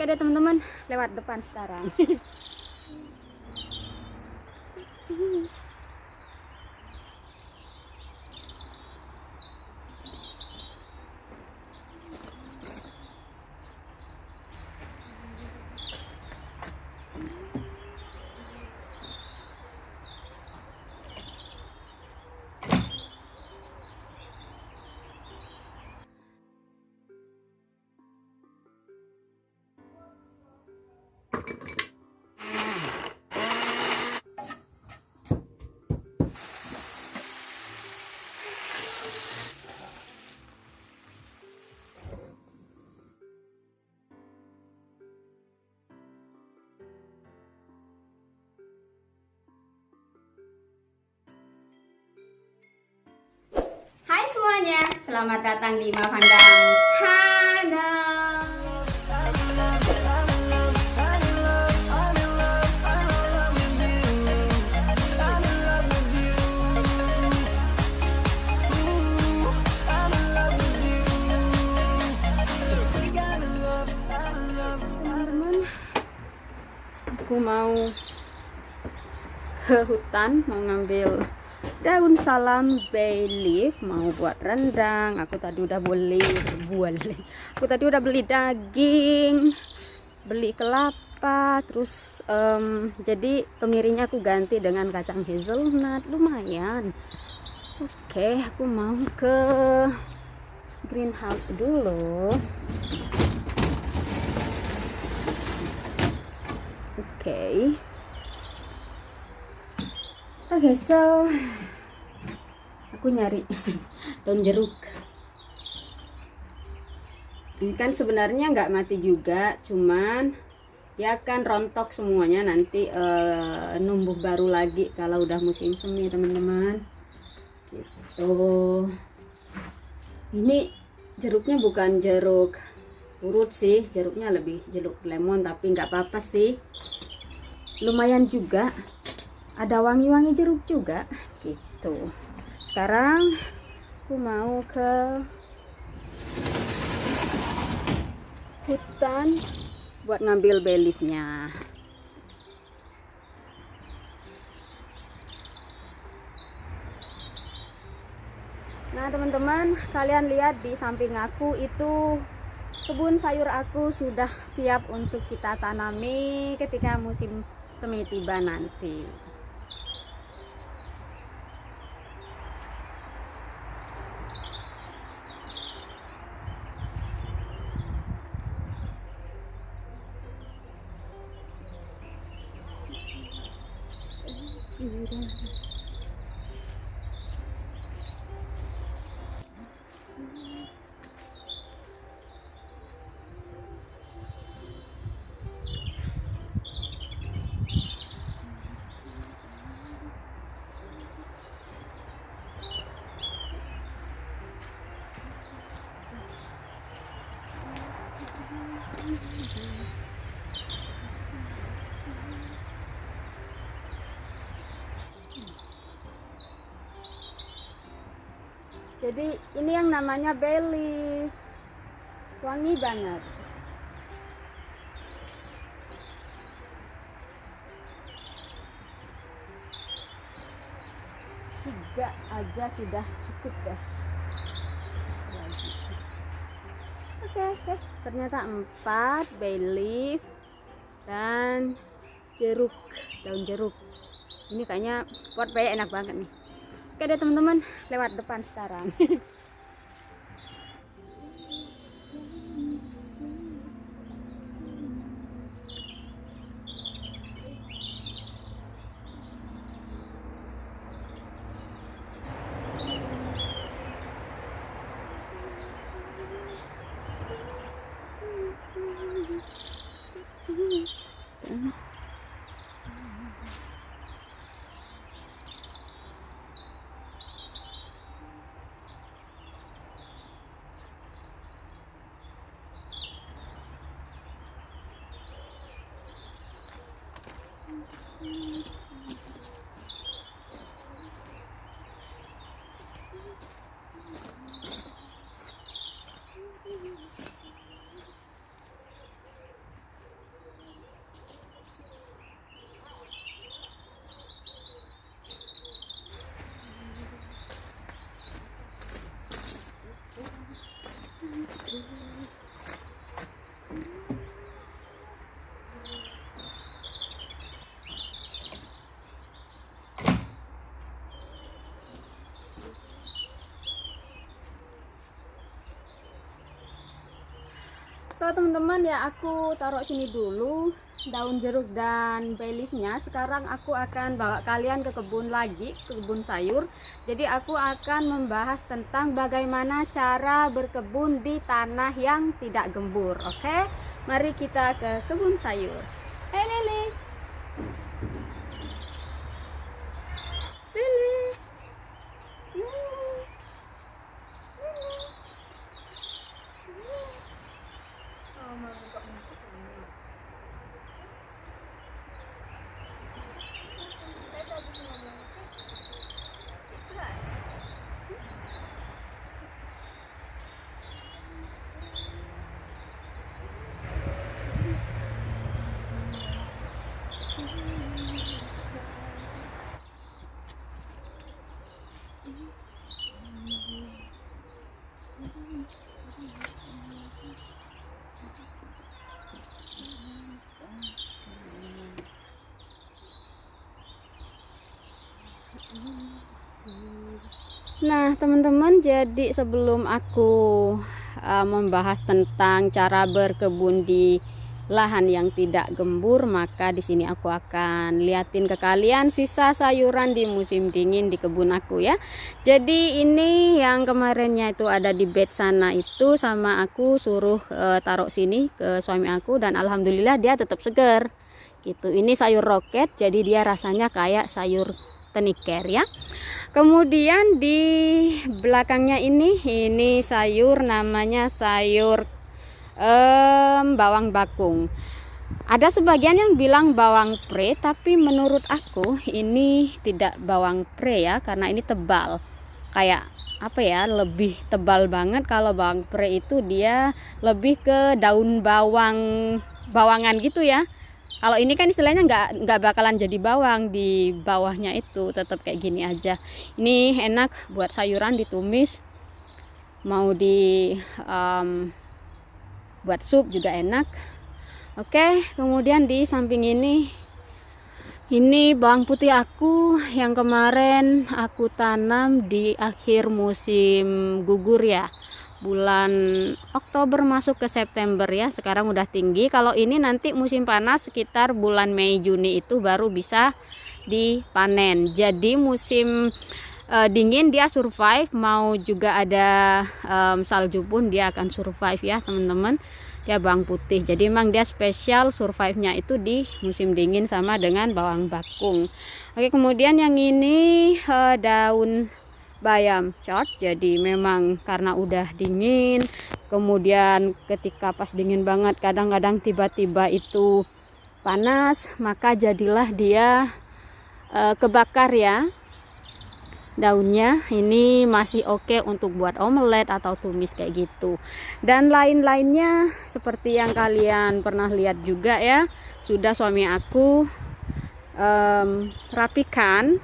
Oke deh teman-teman, lewat depan sekarang. Hai semuanya, selamat datang di Mavandang Channel. Teman-teman, aku mau ke hutan, mau ngambil daun salam bay leaf, mau buat rendang. Aku tadi udah aku tadi udah beli daging, beli kelapa, terus jadi kemirinya aku ganti dengan kacang hazelnut, lumayan. Oke, aku mau ke greenhouse dulu. Oke, so aku nyari daun jeruk. Ini kan sebenarnya nggak mati juga, cuman dia akan rontok semuanya nanti, numbuh baru lagi kalau udah musim semi teman-teman. Gitu. Ini jeruknya bukan jeruk urut sih, jeruknya lebih jeruk lemon, tapi nggak apa-apa sih. Lumayan juga, ada wangi-wangi jeruk juga gitu. Sekarang aku mau ke hutan buat ngambil bay leaf-nya. Nah teman-teman, kalian lihat di samping aku itu kebun sayur aku sudah siap untuk kita tanami ketika musim semi tiba nanti. Jadi ini yang namanya bay leaf, wangi banget. Tiga aja sudah cukup dah. Oke, ternyata 4 bay leaf dan jeruk, daun jeruk. Ini kayaknya buat bayar enak banget nih. Oke deh teman-teman, lewat depan sekarang. teman-teman ya, aku taruh sini dulu daun jeruk dan bay leafnya. Sekarang aku akan bawa kalian ke kebun lagi, ke kebun sayur. Jadi aku akan membahas tentang bagaimana cara berkebun di tanah yang tidak gembur. Oke, mari kita ke kebun sayur. Hey Lili, Lili. Nah teman-teman, jadi sebelum aku membahas tentang cara berkebun di lahan yang tidak gembur, maka di sini aku akan liatin ke kalian sisa sayuran di musim dingin di kebun aku ya. Jadi ini yang kemarinnya itu ada di bed sana itu sama aku suruh taruh sini ke suami aku, dan alhamdulillah dia tetap segar gitu. Ini sayur roket, jadi dia rasanya kayak sayur teniker ya. Kemudian di belakangnya ini sayur namanya sayur bawang bakung. Ada sebagian yang bilang bawang pre, tapi menurut aku ini tidak bawang pre ya, karena ini tebal. Kayak apa ya, lebih tebal banget. Kalau bawang pre itu dia lebih ke daun bawangan gitu ya. Kalau ini kan istilahnya nggak bakalan jadi bawang, di bawahnya itu tetap kayak gini aja. Ini enak buat sayuran ditumis, mau buat sup juga enak. Oke, kemudian di samping ini bawang putih aku yang kemarin aku tanam di akhir musim gugur ya, bulan Oktober masuk ke September ya. Sekarang udah tinggi. Kalau ini nanti musim panas sekitar bulan Mei Juni itu baru bisa dipanen. Jadi musim dingin dia survive, mau juga ada salju pun dia akan survive ya teman-teman. Dia bawang putih, jadi memang dia spesial survive-nya itu di musim dingin sama dengan bawang bakung. Oke, kemudian yang ini daun bayam cot. Jadi memang karena udah dingin, kemudian ketika pas dingin banget kadang-kadang tiba-tiba itu panas, maka jadilah dia kebakar ya daunnya. Ini masih oke untuk buat omelet atau tumis kayak gitu. Dan lain-lainnya seperti yang kalian pernah lihat juga ya, sudah suami aku rapikan.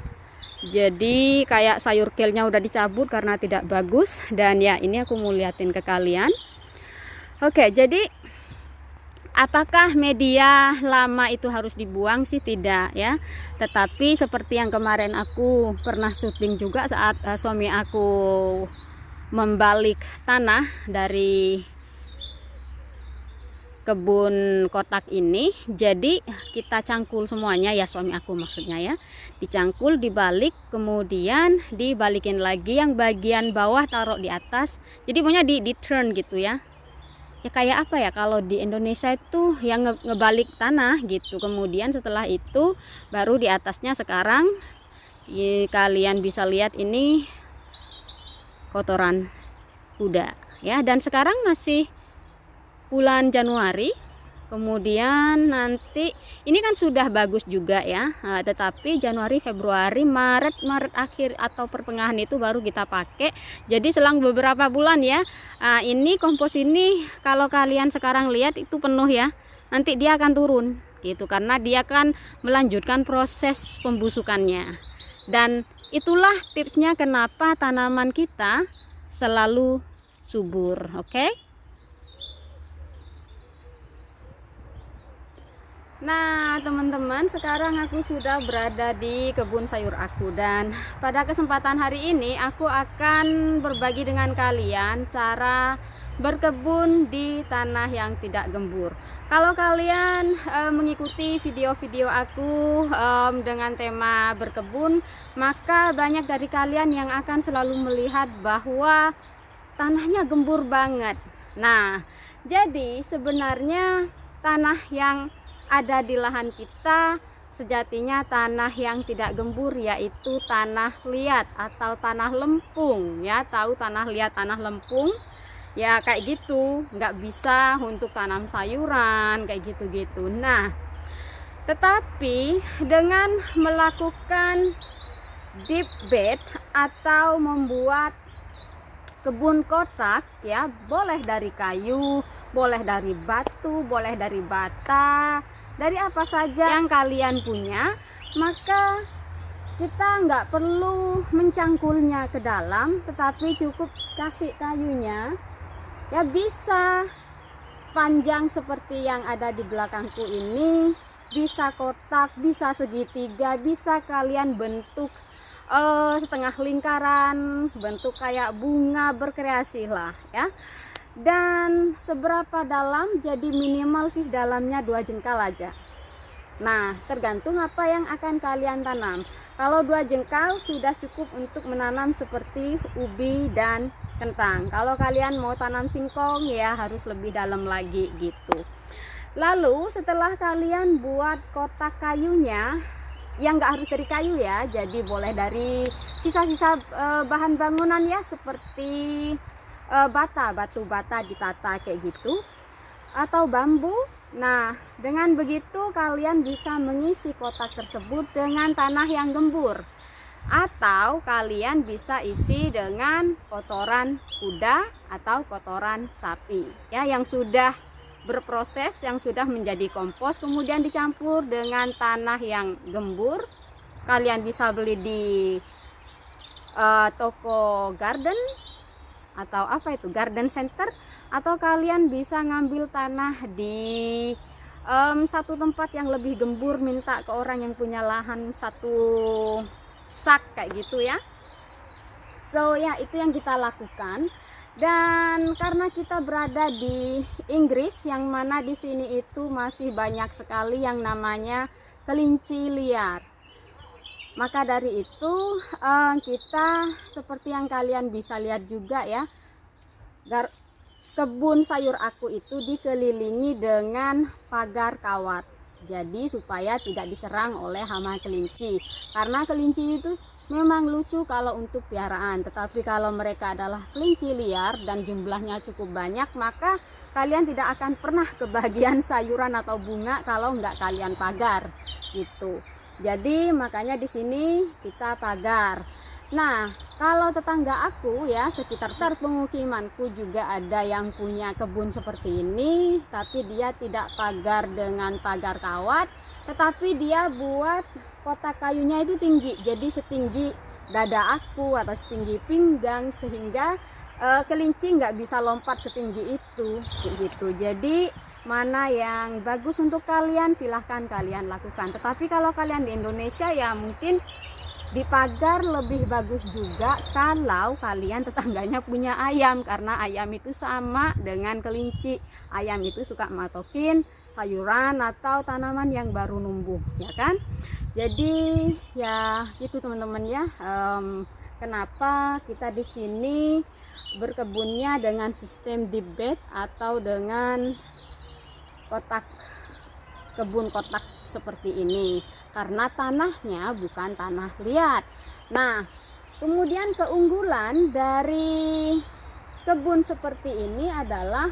Jadi kayak sayur kelnya udah dicabut karena tidak bagus. Dan ya ini aku mau liatin ke kalian. Oke, jadi apakah media lama itu harus dibuang? Sih tidak ya. Tetapi seperti yang kemarin aku pernah syuting juga saat suami aku membalik tanah dari kebun kotak ini. Jadi kita cangkul semuanya ya, suami aku maksudnya ya. Dicangkul, dibalik, kemudian dibalikin lagi. Yang bagian bawah taruh di atas. Jadi punya di turn gitu ya. Ya kayak apa ya, kalau di Indonesia itu yang ngebalik tanah gitu. Kemudian setelah itu baru di atasnya sekarang kalian bisa lihat ini kotoran kuda ya. Dan sekarang masih bulan Januari, kemudian nanti ini kan sudah bagus juga ya. Tetapi Januari, Februari, Maret akhir atau pertengahan itu baru kita pakai. Jadi selang beberapa bulan ya. Ini kompos ini kalau kalian sekarang lihat itu penuh ya, nanti dia akan turun gitu, karena dia akan melanjutkan proses pembusukannya. Dan itulah tipsnya kenapa tanaman kita selalu subur. Oke? Nah teman-teman, sekarang aku sudah berada di kebun sayur aku, dan pada kesempatan hari ini aku akan berbagi dengan kalian cara berkebun di tanah yang tidak gembur. Kalau kalian mengikuti video-video aku dengan tema berkebun, maka banyak dari kalian yang akan selalu melihat bahwa tanahnya gembur banget. Nah, jadi sebenarnya tanah yang ada di lahan kita sejatinya tanah yang tidak gembur, yaitu tanah liat atau tanah lempung ya. Tahu tanah liat, tanah lempung ya, kayak gitu, nggak bisa untuk tanam sayuran kayak gitu-gitu. Nah, tetapi dengan melakukan deep bed atau membuat kebun kotak ya, boleh dari kayu, boleh dari batu, boleh dari bata, dari apa saja yang kalian punya, maka kita nggak perlu mencangkulnya ke dalam, tetapi cukup kasih kayunya ya. Bisa panjang seperti yang ada di belakangku ini, bisa kotak, bisa segitiga, bisa kalian bentuk setengah lingkaran, bentuk kayak bunga, berkreasi lah ya. Dan seberapa dalam, jadi minimal sih dalamnya 2 jengkal aja. Nah, tergantung apa yang akan kalian tanam. Kalau 2 jengkal sudah cukup untuk menanam seperti ubi dan kentang. Kalau kalian mau tanam singkong ya harus lebih dalam lagi gitu. Lalu setelah kalian buat kotak kayunya, yang nggak harus dari kayu ya, jadi boleh dari sisa-sisa bahan bangunan ya, seperti batu bata ditata kayak gitu, atau bambu. Nah, dengan begitu kalian bisa mengisi kotak tersebut dengan tanah yang gembur, atau kalian bisa isi dengan kotoran kuda atau kotoran sapi ya, yang sudah berproses, yang sudah menjadi kompos, kemudian dicampur dengan tanah yang gembur. Kalian bisa beli di toko garden atau apa itu, garden center, atau kalian bisa ngambil tanah di satu tempat yang lebih gembur, minta ke orang yang punya lahan 1 sak kayak gitu ya. So ya, itu yang kita lakukan. Dan karena kita berada di Inggris, yang mana di sini itu masih banyak sekali yang namanya kelinci liar, maka dari itu kita seperti yang kalian bisa lihat juga ya, kebun sayur aku itu dikelilingi dengan pagar kawat, jadi supaya tidak diserang oleh hama kelinci. Karena kelinci itu memang lucu kalau untuk piaraan, tetapi kalau mereka adalah kelinci liar dan jumlahnya cukup banyak, maka kalian tidak akan pernah kebagian sayuran atau bunga kalau nggak kalian pagar gitu. Jadi makanya di sini kita pagar. Nah, kalau tetangga aku ya, sekitar pemukimanku juga ada yang punya kebun seperti ini, tapi dia tidak pagar dengan pagar kawat, tetapi dia buat kotak kayunya itu tinggi, jadi setinggi dada aku atau setinggi pinggang, sehingga kelinci nggak bisa lompat setinggi itu gitu. Jadi mana yang bagus untuk kalian, silahkan kalian lakukan. Tetapi kalau kalian di Indonesia ya mungkin dipagar lebih bagus juga kalau kalian tetangganya punya ayam, karena ayam itu sama dengan kelinci. Ayam itu suka matokin sayuran atau tanaman yang baru numbuh ya kan. Jadi ya gitu teman-teman ya, kenapa kita di sini berkebunnya dengan sistem deep bed atau dengan kotak, kebun kotak seperti ini, karena tanahnya bukan tanah liat. Nah, kemudian keunggulan dari kebun seperti ini adalah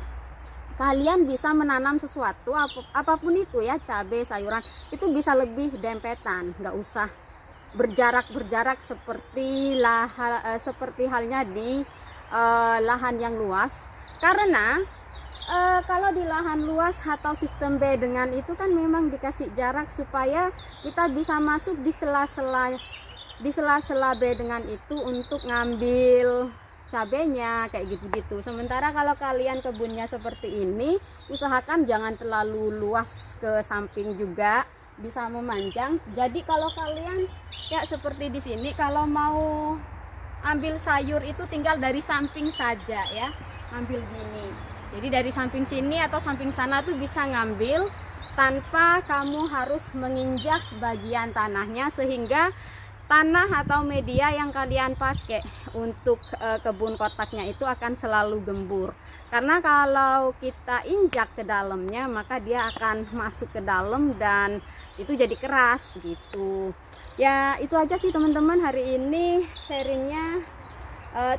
kalian bisa menanam sesuatu apapun itu ya, cabai, sayuran, itu bisa lebih dempetan, nggak usah berjarak seperti halnya di lahan yang luas. Karena kalau di lahan luas atau sistem B dengan itu kan memang dikasih jarak supaya kita bisa masuk di sela-sela B dengan itu untuk ngambil cabenya kayak gitu-gitu. Sementara kalau kalian kebunnya seperti ini, usahakan jangan terlalu luas ke samping juga, bisa memanjang. Jadi kalau kalian ya seperti di sini, kalau mau ambil sayur itu tinggal dari samping saja ya. ngambil gini. Jadi dari samping sini atau samping sana tuh bisa ngambil tanpa kamu harus menginjak bagian tanahnya, sehingga tanah atau media yang kalian pakai untuk kebun kotaknya itu akan selalu gembur. Karena kalau kita injak ke dalamnya, maka dia akan masuk ke dalam dan itu jadi keras gitu. Ya itu aja sih teman-teman, hari ini sharingnya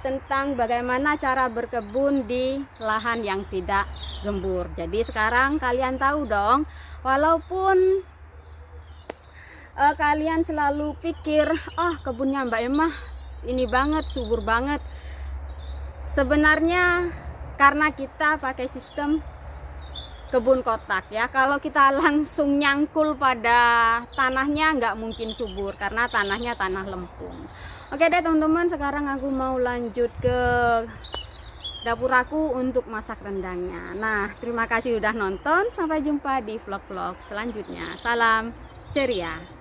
tentang bagaimana cara berkebun di lahan yang tidak gembur. Jadi sekarang kalian tahu dong, walaupun kalian selalu pikir, oh kebunnya Mbak Emah ini banget, subur banget. Sebenarnya karena kita pakai sistem kebun kotak ya. Kalau kita langsung nyangkul pada tanahnya nggak mungkin subur, karena tanahnya tanah lempung. Oke deh teman-teman, sekarang aku mau lanjut ke dapur aku untuk masak rendangnya. Nah, terima kasih udah nonton. Sampai jumpa di vlog-vlog selanjutnya. Salam ceria.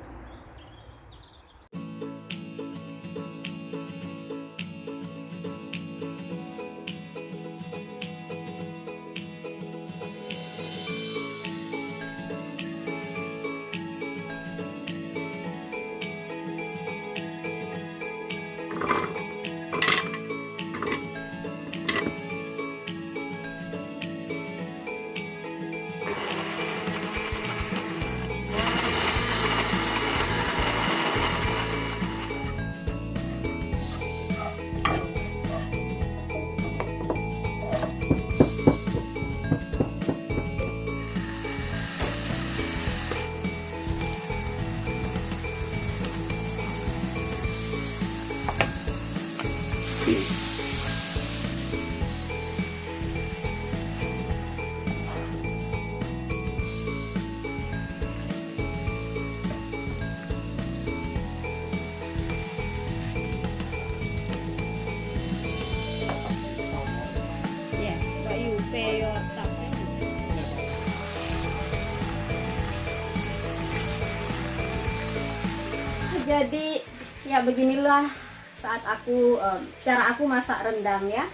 Jadi ya beginilah saat aku cara aku masak rendang ya.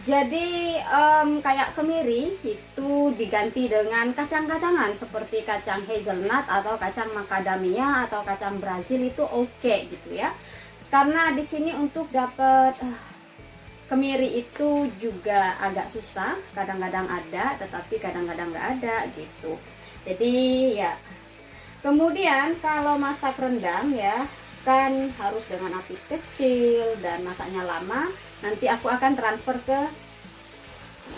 Jadi kayak kemiri itu diganti dengan kacang-kacangan seperti kacang hazelnut atau kacang macadamia atau kacang Brazil, itu oke gitu ya. Karena di sini untuk dapat kemiri itu juga agak susah, kadang-kadang ada tetapi kadang-kadang nggak ada gitu. Jadi ya, kemudian kalau masak rendang ya kan harus dengan api kecil dan masaknya lama. Nanti aku akan transfer ke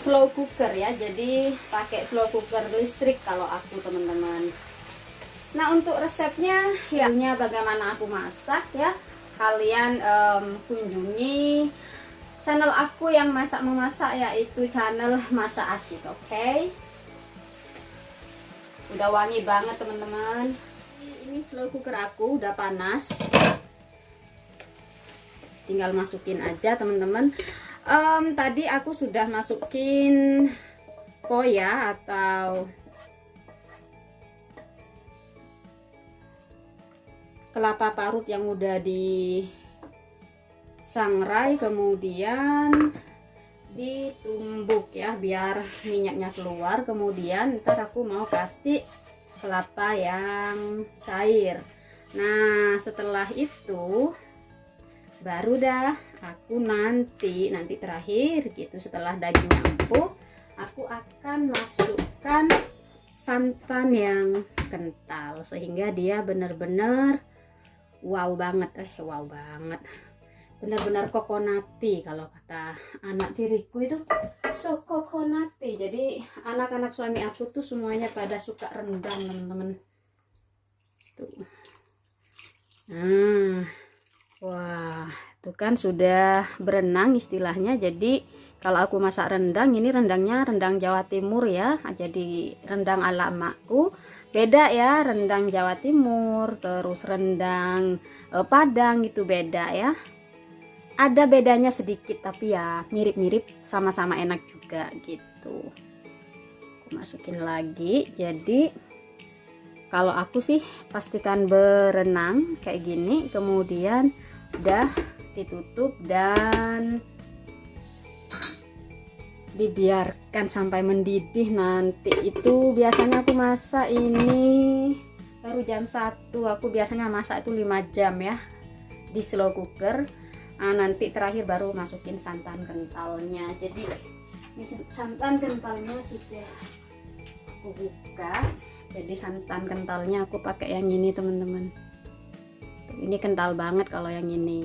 slow cooker ya, jadi pakai slow cooker listrik kalau aku teman-teman. Nah untuk resepnya ya bagaimana aku masak ya, kalian kunjungi channel aku yang masak memasak, yaitu channel Masak Asyik. Oke, udah wangi banget teman-teman. Ini slow cooker aku udah panas, tinggal masukin aja teman-teman. Tadi aku sudah masukin koya atau kelapa parut yang udah disangrai, kemudian ditumbuk ya biar minyaknya keluar. Kemudian ntar aku mau kasih kelapa yang cair. Nah setelah itu baru dah aku nanti terakhir gitu, setelah dagingnya empuk aku akan masukkan santan yang kental sehingga dia benar-benar wow banget, benar-benar kokonati kalau kata anak tiriku itu, so kokonati. Jadi anak-anak suami aku tuh semuanya pada suka rendang teman-teman tuh. Nah wah itu kan sudah berenang istilahnya. Jadi kalau aku masak rendang, ini rendangnya rendang Jawa Timur ya, jadi rendang ala emakku. Beda ya, rendang Jawa Timur terus rendang Padang itu beda ya. Ada bedanya sedikit tapi ya mirip-mirip, sama-sama enak juga gitu. Aku masukin lagi. Jadi kalau aku sih pastikan berenang kayak gini, kemudian udah ditutup dan dibiarkan sampai mendidih. Nanti itu biasanya aku masak ini baru jam 1. Aku biasanya masak itu 5 jam ya di slow cooker. Nanti terakhir baru masukin santan kentalnya. Jadi ini santan kentalnya sudah aku buka. Jadi santan kentalnya aku pakai yang ini teman-teman. Ini kental banget kalau yang ini.